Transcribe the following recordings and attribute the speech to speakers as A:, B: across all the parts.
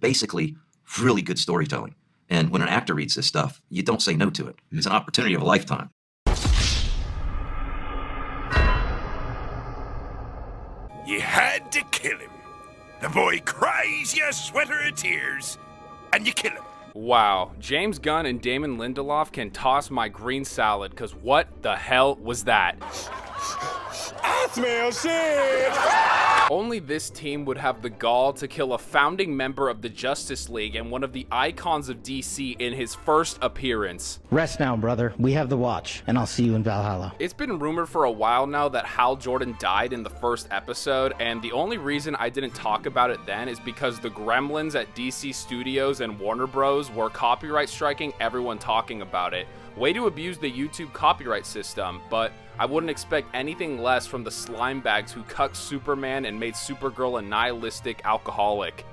A: basically really good storytelling. And when an actor reads this stuff, you don't say no to it. It's an opportunity of a lifetime.
B: You had to kill him. The boy cries you a sweater of tears, and you kill him.
C: Wow, James Gunn and Damon Lindelof can toss my green salad, cause what the hell was that?
B: I smell shit!
C: Only this team would have the gall to kill a founding member of the Justice League and one of the icons of DC in his first appearance.
D: Rest now, brother. We have the watch, and I'll see you in Valhalla.
C: It's been rumored for a while now that Hal Jordan died in the first episode, and the only reason I didn't talk about it then is because the gremlins at DC Studios and Warner Bros. Were copyright striking everyone talking about it. Way to abuse the YouTube copyright system, but I wouldn't expect anything less from the slime bags who cucked Superman and made Supergirl a nihilistic alcoholic.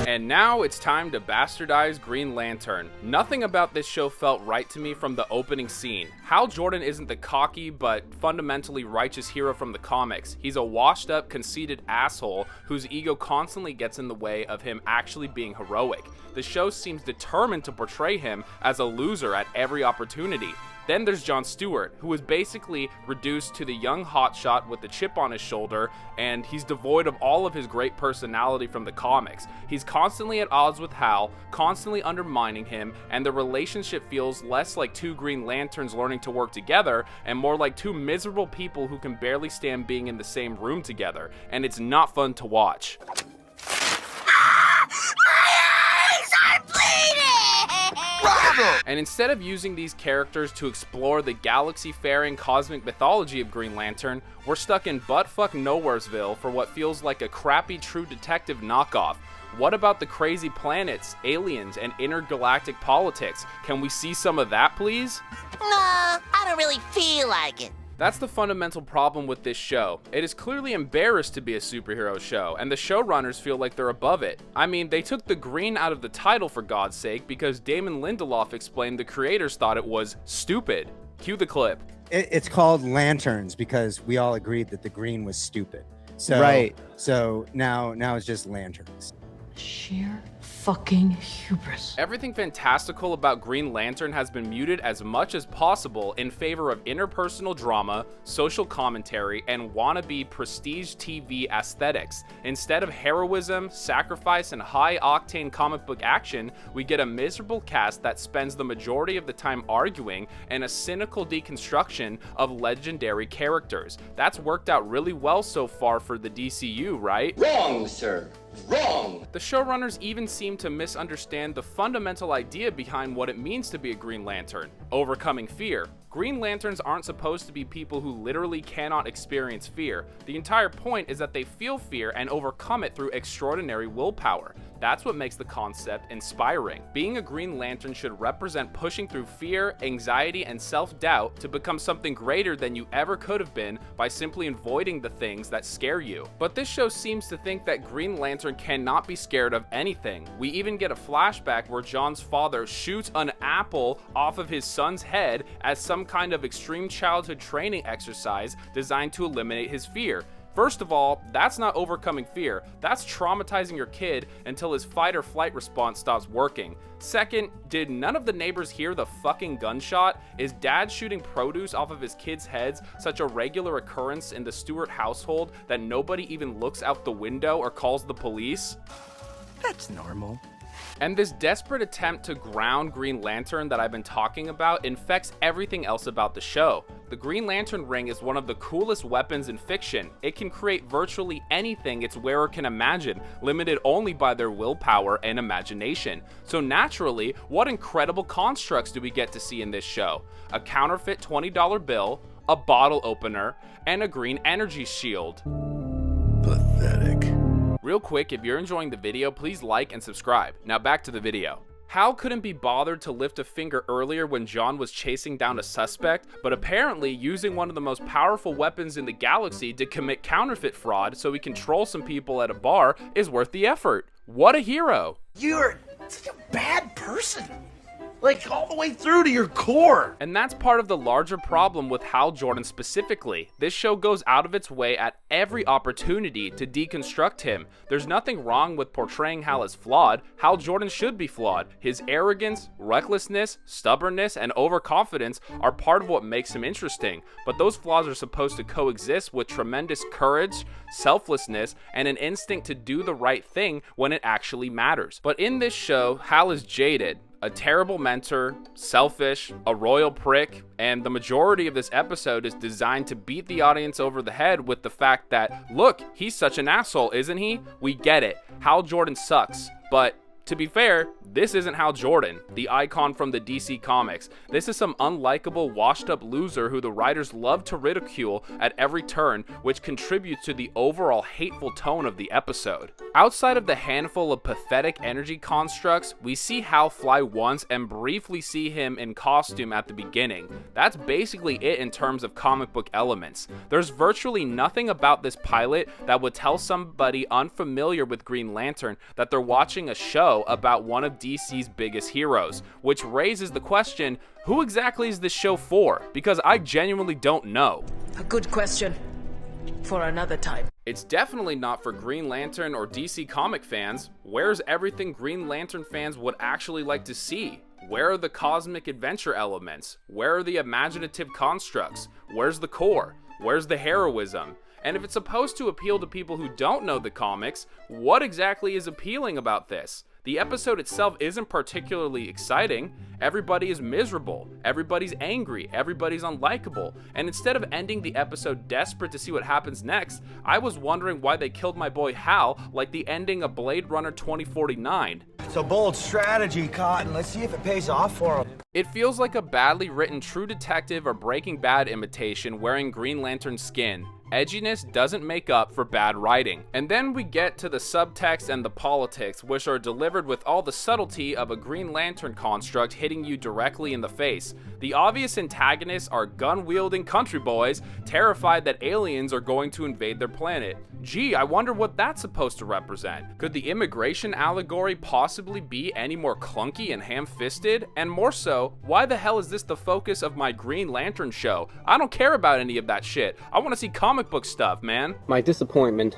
C: And now it's time to bastardize Green Lantern. Nothing about this show felt right to me from the opening scene. Hal Jordan isn't the cocky but fundamentally righteous hero from the comics. He's a washed up, conceited asshole whose ego constantly gets in the way of him actually being heroic. The show seems determined to portray him as a loser at every opportunity. Then there's Jon Stewart, who is basically reduced to the young hotshot with the chip on his shoulder, and he's devoid of all of his great personality from the comics. He's constantly at odds with Hal, constantly undermining him, and the relationship feels less like two Green Lanterns learning to work together, and more like two miserable people who can barely stand being in the same room together, and it's not fun to watch. And instead of using these characters to explore the galaxy-faring cosmic mythology of Green Lantern, we're stuck in buttfuck Nowheresville for what feels like a crappy True Detective knockoff. What about the crazy planets, aliens, and intergalactic politics? Can we see some of that, please?
E: Nah, I don't really feel like it.
C: That's the fundamental problem with this show. It is clearly embarrassed to be a superhero show, and the showrunners feel like they're above it. I mean, they took the green out of the title for God's sake because Damon Lindelof explained the creators thought it was stupid. Cue the clip.
F: It's called Lanterns because we all agreed that the green was stupid. So,
G: right.
F: So now it's just lanterns.
H: Sheer fucking hubris.
C: Everything fantastical about Green Lantern has been muted as much as possible in favor of interpersonal drama, social commentary, and wannabe prestige TV aesthetics. Instead of heroism, sacrifice, and high-octane comic book action, we get a miserable cast that spends the majority of the time arguing and a cynical deconstruction of legendary characters. That's worked out really well so far for the DCU, right?
I: Wrong, sir. Wrong!
C: The showrunners even seem to misunderstand the fundamental idea behind what it means to be a Green Lantern: overcoming fear. Green Lanterns aren't supposed to be people who literally cannot experience fear. The entire point is that they feel fear and overcome it through extraordinary willpower. That's what makes the concept inspiring. Being a Green Lantern should represent pushing through fear, anxiety, and self-doubt to become something greater than you ever could have been by simply avoiding the things that scare you. But this show seems to think that Green Lantern cannot be scared of anything. We even get a flashback where John's father shoots an apple off of his son's head as some kind of extreme childhood training exercise designed to eliminate his fear. First of all, that's not overcoming fear. That's traumatizing your kid until his fight or flight response stops working. Second, did none of the neighbors hear the fucking gunshot? Is dad shooting produce off of his kids' heads such a regular occurrence in the Stewart household that nobody even looks out the window or calls the police?
F: That's normal.
C: And this desperate attempt to ground Green Lantern that I've been talking about infects everything else about the show. The Green Lantern ring is one of the coolest weapons in fiction. It can create virtually anything its wearer can imagine, limited only by their willpower and imagination. So naturally, what incredible constructs do we get to see in this show? A counterfeit $20 bill, a bottle opener, and a green energy shield.
B: Pathetic.
C: Real quick, if you're enjoying the video, please like and subscribe. Now back to the video. Hal couldn't be bothered to lift a finger earlier when John was chasing down a suspect, but apparently using one of the most powerful weapons in the galaxy to commit counterfeit fraud so he can troll some people at a bar is worth the effort. What a hero!
B: You're such a bad person.
G: Like, all the way through to your core.
C: And that's part of the larger problem with Hal Jordan specifically. This show goes out of its way at every opportunity to deconstruct him. There's nothing wrong with portraying Hal as flawed. Hal Jordan should be flawed. His arrogance, recklessness, stubbornness, and overconfidence are part of what makes him interesting. But those flaws are supposed to coexist with tremendous courage, selflessness, and an instinct to do the right thing when it actually matters. But in this show, Hal is jaded, a terrible mentor, selfish, a royal prick, and the majority of this episode is designed to beat the audience over the head with the fact that, look, he's such an asshole, isn't he? We get it. Hal Jordan sucks, but to be fair, this isn't Hal Jordan, the icon from the DC comics. This is some unlikable, washed-up loser who the writers love to ridicule at every turn, which contributes to the overall hateful tone of the episode. Outside of the handful of pathetic energy constructs, we see Hal fly once and briefly see him in costume at the beginning. That's basically it in terms of comic book elements. There's virtually nothing about this pilot that would tell somebody unfamiliar with Green Lantern that they're watching a show about one of DC's biggest heroes, which raises the question, who exactly is this show for? Because I genuinely don't know.
J: A good question for another time.
C: It's definitely not for Green Lantern or DC comic fans. Where's everything Green Lantern fans would actually like to see? Where are the cosmic adventure elements? Where are the imaginative constructs? Where's the core? Where's the heroism? And if it's supposed to appeal to people who don't know the comics, what exactly is appealing about this? The episode itself isn't particularly exciting. Everybody is miserable, everybody's angry, everybody's unlikable, and instead of ending the episode desperate to see what happens next, I was wondering why they killed my boy Hal like the ending of Blade Runner 2049.
G: It's a bold strategy, Cotton. Let's see if it pays off for him.
C: It feels like a badly written True Detective or Breaking Bad imitation wearing Green Lantern skin. Edginess doesn't make up for bad writing. And then we get to the subtext and the politics, which are delivered with all the subtlety of a Green Lantern construct hitting you directly in the face. The obvious antagonists are gun-wielding country boys, terrified that aliens are going to invade their planet. Gee, I wonder what that's supposed to represent. Could the immigration allegory possibly be any more clunky and ham-fisted? And more so, why the hell is this the focus of my Green Lantern show? I don't care about any of that shit. I want to see comic book stuff, man.
K: My disappointment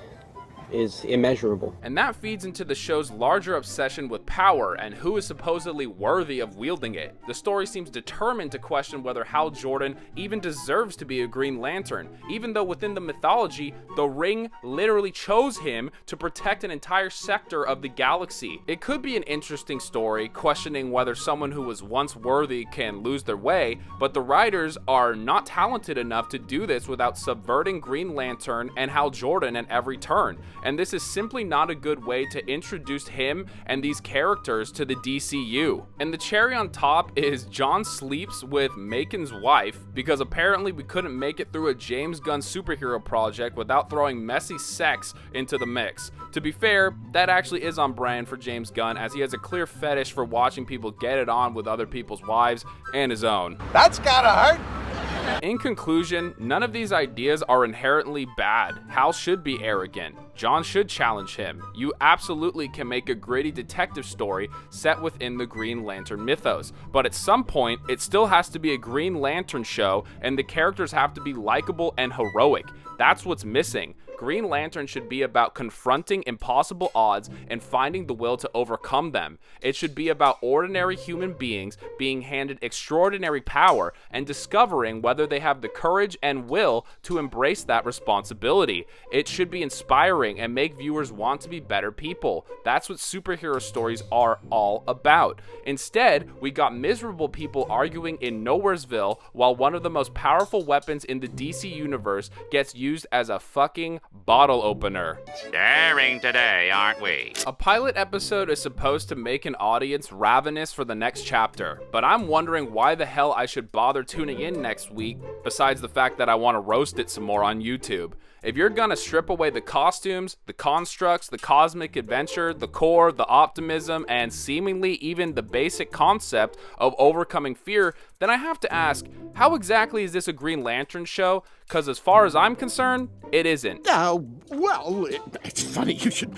K: is immeasurable.
C: And that feeds into the show's larger obsession with power and who is supposedly worthy of wielding it. The story seems determined to question whether Hal Jordan even deserves to be a Green Lantern, even though within the mythology, the Ring literally chose him to protect an entire sector of the galaxy. It could be an interesting story, questioning whether someone who was once worthy can lose their way, but the writers are not talented enough to do this without subverting Green Lantern and Hal Jordan at every turn. And this is simply not a good way to introduce him and these characters to the DCU. And the cherry on top is John sleeps with Macon's wife because apparently we couldn't make it through a James Gunn superhero project without throwing messy sex into the mix. To be fair, that actually is on brand for James Gunn, as he has a clear fetish for watching people get it on with other people's wives and his own.
G: That's gotta hurt.
C: In conclusion, none of these ideas are inherently bad. Hal should be arrogant. John should challenge him. You absolutely can make a gritty detective story set within the Green Lantern mythos, but at some point, it still has to be a Green Lantern show, and the characters have to be likable and heroic. That's what's missing. Green Lantern should be about confronting impossible odds and finding the will to overcome them. It should be about ordinary human beings being handed extraordinary power and discovering whether they have the courage and will to embrace that responsibility. It should be inspiring and make viewers want to be better people. That's what superhero stories are all about. Instead, we got miserable people arguing in Nowheresville while one of the most powerful weapons in the DC universe gets used as a fucking bottle opener.
L: Daring today, aren't we?
C: A pilot episode is supposed to make an audience ravenous for the next chapter, but I'm wondering why the hell I should bother tuning in next week, besides the fact that I want to roast it some more on YouTube. If you're gonna strip away the costumes, the constructs, the cosmic adventure, the core, the optimism, and seemingly even the basic concept of overcoming fear, then I have to ask, how exactly is this a Green Lantern show? Because as far as I'm concerned, it isn't.
M: Well, it's funny you should,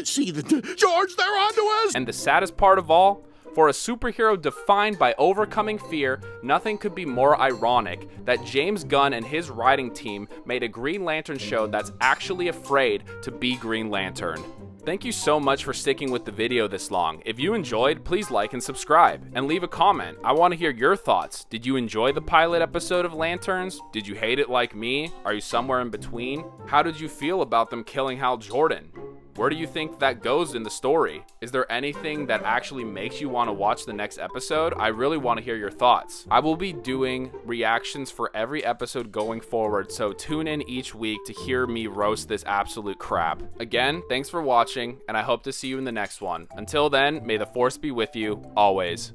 M: see, George, they're onto us!
C: And the saddest part of all, For a superhero defined by overcoming fear, nothing could be more ironic that James Gunn and his writing team made a Green Lantern show that's actually afraid to be Green Lantern. Thank you so much for sticking with the video this long. If you enjoyed, please like and subscribe, and leave a comment. I want to hear your thoughts. Did you enjoy the pilot episode of Lanterns? Did you hate it like me? Are you somewhere in between? How did you feel about them killing Hal Jordan? Where do you think that goes in the story? Is there anything that actually makes you want to watch the next episode? I really want to hear your thoughts. I will be doing reactions for every episode going forward, so tune in each week to hear me roast this absolute crap. Again, thanks for watching, and I hope to see you in the next one. Until then, may the Force be with you, always.